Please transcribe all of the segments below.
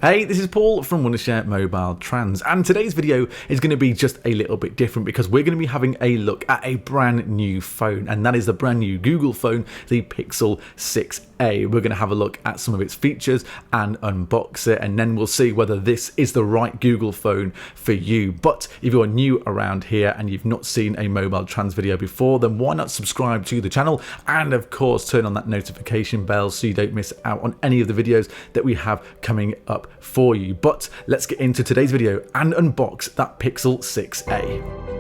Hey, this is Paul from Wondershare MobileTrans, and today's video is going to be just a little bit different because we're going to be having a look at a brand new phone, and that is the brand new Google phone, the Pixel 6a. We're going to have a look at some of its features and unbox it, and then we'll see whether this is the right Google phone for you. But if you're new around here and you've not seen a MobileTrans video before, then why not subscribe to the channel and of course turn on that notification bell so you don't miss out on any of the videos that we have coming up for you. But let's get into today's video and unbox that Pixel 6a.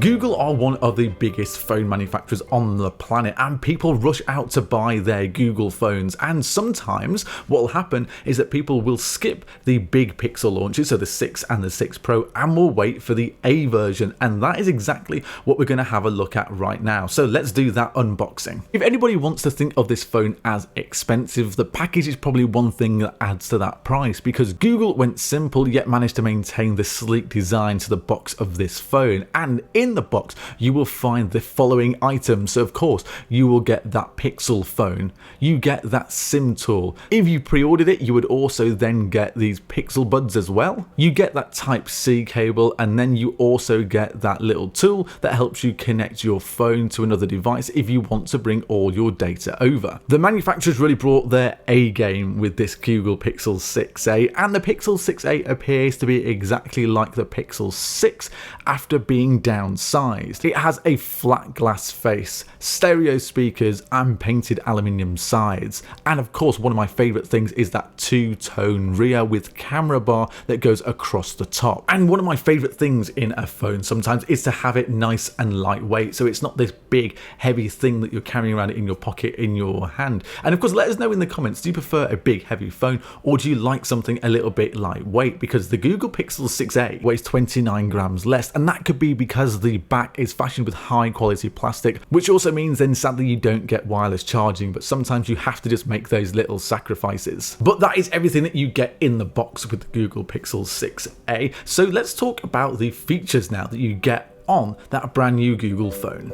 Google are one of the biggest phone manufacturers on the planet, and people rush out to buy their Google phones, and sometimes what will happen is that people will skip the big Pixel launches, so the 6 and the 6 Pro, and will wait for the A version, and that is exactly what we're going to have a look at right now. So let's do that unboxing. If anybody wants to think of this phone as expensive, the package is probably one thing that adds to that price, because Google went simple yet managed to maintain the sleek design to the box of this phone. And in the box you will find the following items. So of course you will get that Pixel phone, you get that SIM tool. If you pre-ordered it, you would also then get these Pixel Buds as well. You get that Type-C cable, and then you also get that little tool that helps you connect your phone to another device if you want to bring all your data over. The manufacturers really brought their A game with this Google Pixel 6a, and the Pixel 6a appears to be exactly like the Pixel 6 after being downsized. It has a flat glass face, stereo speakers and painted aluminium sides, and of course one of my favourite things is that two-tone rear with camera bar that goes across the top. And one of my favourite things in a phone sometimes is to have it nice and lightweight, so it's not this big heavy thing that you're carrying around in your pocket in your hand. And of course let us know in the comments, do you prefer a big heavy phone or do you like something a little bit lightweight? Because the Google Pixel 6a weighs 29 grams less, and that could be because the back is fashioned with high quality plastic, which also means then sadly you don't get wireless charging, but sometimes you have to just make those little sacrifices. But that is everything that you get in the box with the Google Pixel 6a. So let's talk about the features now that you get on that brand new Google phone.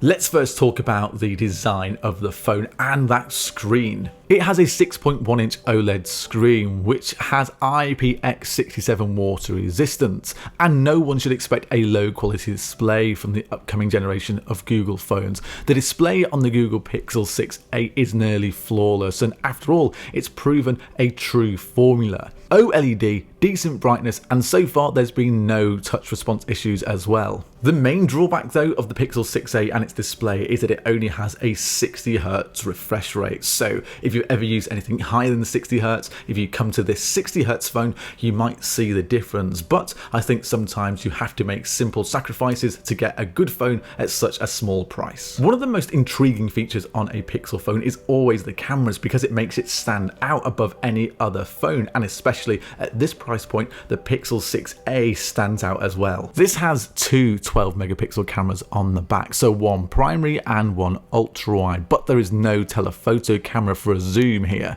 Let's first talk about the design of the phone and that screen. It has a 6.1-inch OLED screen which has IPX67 water resistance, and no one should expect a low quality display from the upcoming generation of Google phones. The display on the Google Pixel 6a is nearly flawless, and after all it's proven a true formula. OLED, decent brightness, and so far there's been no touch response issues as well. The main drawback though of the Pixel 6a and its display is that it only has a 60Hz refresh rate. So if you ever use anything higher than 60Hz, if you come to this 60Hz phone, you might see the difference. But I think sometimes you have to make simple sacrifices to get a good phone at such a small price. One of the most intriguing features on a Pixel phone is always the cameras, because it makes it stand out above any other phone, and especially at this price point, the Pixel 6a stands out as well. This has two 12 megapixel cameras on the back, so one primary and one ultra wide, but there is no telephoto camera for a zoom here.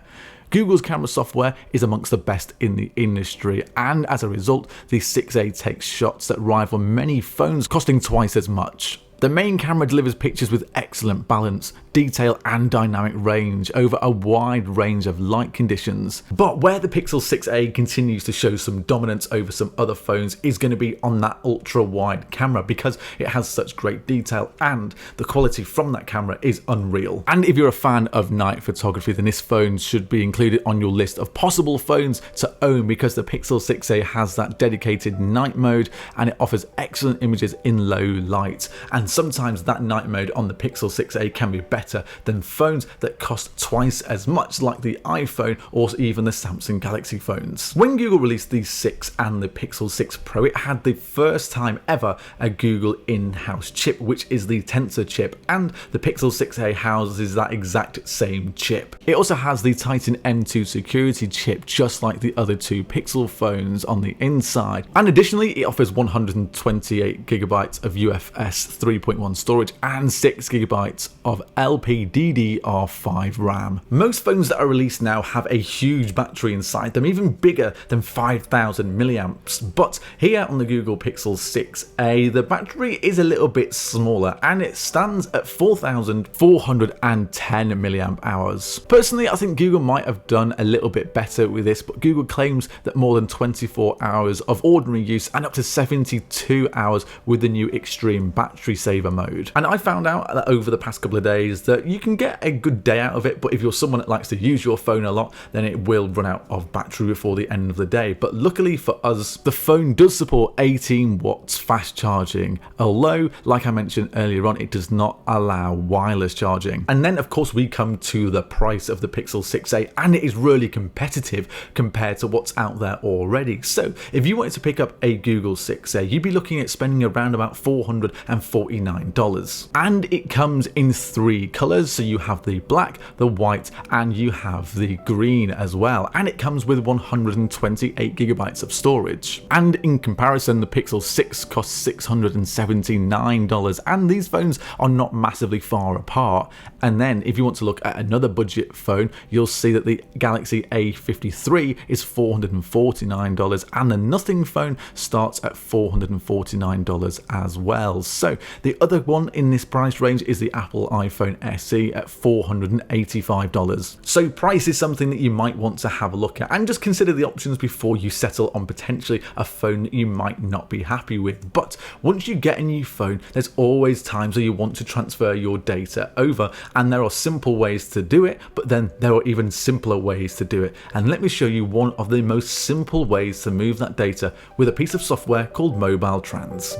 Google's camera software is amongst the best in the industry, and as a result the 6a takes shots that rival many phones costing twice as much. The main camera delivers pictures with excellent balance, detail and dynamic range over a wide range of light conditions. But where the Pixel 6a continues to show some dominance over some other phones is going to be on that ultra wide camera, because it has such great detail and the quality from that camera is unreal. And if you're a fan of night photography, then this phone should be included on your list of possible phones to own, because the Pixel 6a has that dedicated night mode and it offers excellent images in low light. And sometimes that night mode on the Pixel 6a can be better than phones that cost twice as much, like the iPhone or even the Samsung Galaxy phones. When Google released the 6 and the Pixel 6 Pro, it had the first time ever a Google in-house chip, which is the Tensor chip, and the Pixel 6a houses that exact same chip. It also has the Titan M2 security chip, just like the other two Pixel phones on the inside, and additionally it offers 128GB of UFS 3.1 storage and 6GB of LPDDR5 RAM. Most phones that are released now have a huge battery inside them, even bigger than 5000 milliamps. But here on the Google Pixel 6a, the battery is a little bit smaller and it stands at 4410 milliamp hours. Personally, I think Google might have done a little bit better with this, but Google claims that more than 24 hours of ordinary use and up to 72 hours with the new extreme battery saver mode. And I found out that over the past couple of days that you can get a good day out of it, but if you're someone that likes to use your phone a lot, then it will run out of battery before the end of the day. But luckily for us, the phone does support 18 watts fast charging, although, like I mentioned earlier on, it does not allow wireless charging. And then of course we come to the price of the Pixel 6a, and it is really competitive compared to what's out there already. So if you wanted to pick up a Google 6a, you'd be looking at spending around about $449. And it comes in 3 colors, so you have the black, the white, and you have the green as well. And it comes with 128GB of storage. And in comparison, the Pixel 6 costs $679, and these phones are not massively far apart. And then if you want to look at another budget phone, you'll see that the Galaxy A53 is $449, and the Nothing phone starts at $449 as well. So the other one in this price range is the Apple iPhone SE at $485. So price is something that you might want to have a look at, and just consider the options before you settle on potentially a phone that you might not be happy with. But once you get a new phone, there's always times where you want to transfer your data over, and there are simple ways to do it, but then there are even simpler ways to do it. And let me show you one of the most simple ways to move that data with a piece of software called MobileTrans.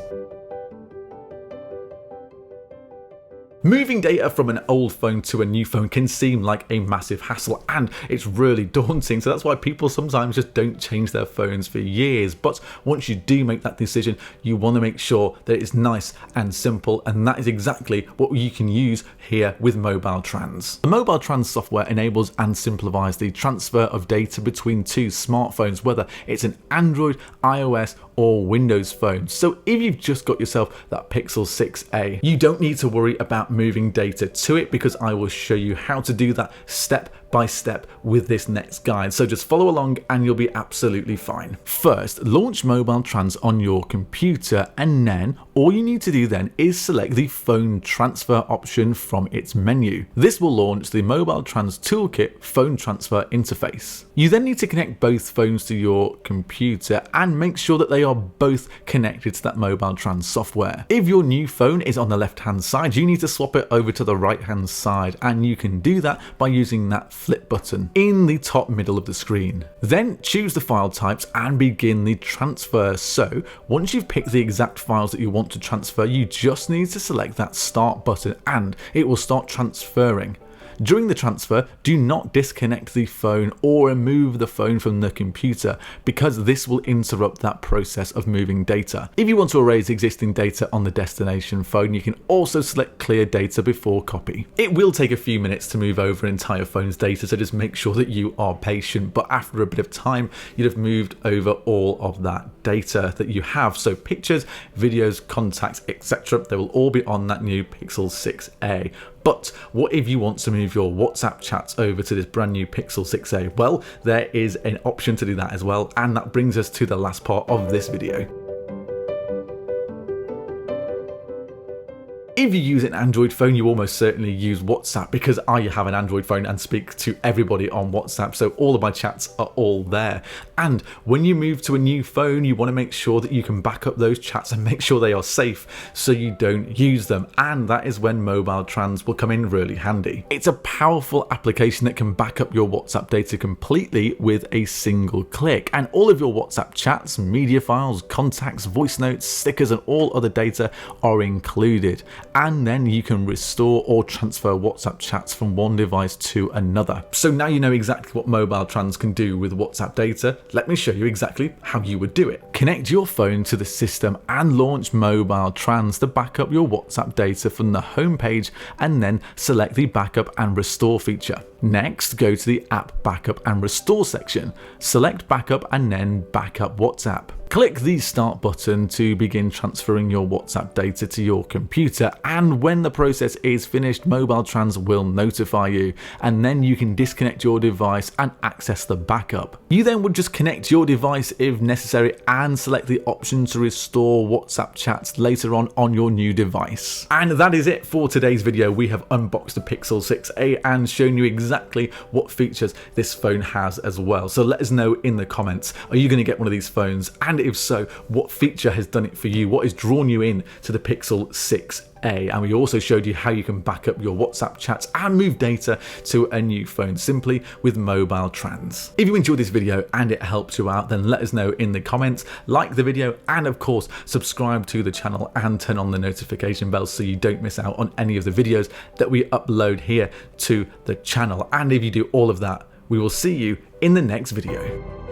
Moving data from an old phone to a new phone can seem like a massive hassle, and it's really daunting, so that's why people sometimes just don't change their phones for years. But once you do make that decision, you want to make sure that it's nice and simple, and that is exactly what you can use here with MobileTrans. The MobileTrans software enables and simplifies the transfer of data between 2 smartphones, whether it's an Android, iOS, or Windows phone. So if you've just got yourself that Pixel 6a, you don't need to worry about moving data to it, because I will show you how to do that step by step with this next guide. So just follow along and you'll be absolutely fine. First, launch MobileTrans on your computer, and then all you need to do then is select the phone transfer option from its menu. This will launch the MobileTrans Toolkit phone transfer interface. You then need to connect both phones to your computer and make sure that they are both connected to that MobileTrans software. If your new phone is on the left hand side, you need to swap it over to the right hand side, and you can do that by using that flip button in the top middle of the screen. Then choose the file types and begin the transfer. So once you've picked the exact files that you want to transfer, you just need to select that start button and it will start transferring. During the transfer, do not disconnect the phone or remove the phone from the computer, because this will interrupt that process of moving data. If you want to erase existing data on the destination phone, you can also select clear data before copy. It will take a few minutes to move over an entire phone's data, so just make sure that you are patient, but after a bit of time, you'd have moved over all of that data that you have. So pictures, videos, contacts, etc., they will all be on that new Pixel 6a. But what if you want to move your WhatsApp chats over to this brand new Pixel 6a? Well, there is an option to do that as well, and that brings us to the last part of this video. If you use an Android phone, you almost certainly use WhatsApp, because I have an Android phone and speak to everybody on WhatsApp, so all of my chats are all there. And when you move to a new phone, you want to make sure that you can back up those chats and make sure they are safe so you don't use them, and that is when MobileTrans will come in really handy. It's a powerful application that can back up your WhatsApp data completely with a single click, and all of your WhatsApp chats, media files, contacts, voice notes, stickers, and all other data are included. And then you can restore or transfer WhatsApp chats from one device to another. So now you know exactly what MobileTrans can do with WhatsApp data. Let me show you exactly how you would do it. Connect your phone to the system and launch MobileTrans to back up your WhatsApp data from the home page, and then select the backup and restore feature. Next, go to the app backup and restore section. Select backup and then backup WhatsApp. Click the start button to begin transferring your WhatsApp data to your computer, and when the process is finished, MobileTrans will notify you, and then you can disconnect your device and access the backup. You then would just connect your device if necessary and select the option to restore WhatsApp chats later on your new device. And that is it for today's video. We have unboxed the Pixel 6a and shown you exactly what features this phone has as well. So let us know in the comments, are you going to get one of these phones? And if so, what feature has done it for you? What has drawn you in to the Pixel 6a? And we also showed you how you can back up your WhatsApp chats and move data to a new phone simply with MobileTrans. If you enjoyed this video and it helped you out, then let us know in the comments, like the video, and of course subscribe to the channel and turn on the notification bell so you don't miss out on any of the videos that we upload here to the channel. And if you do all of that, we will see you in the next video.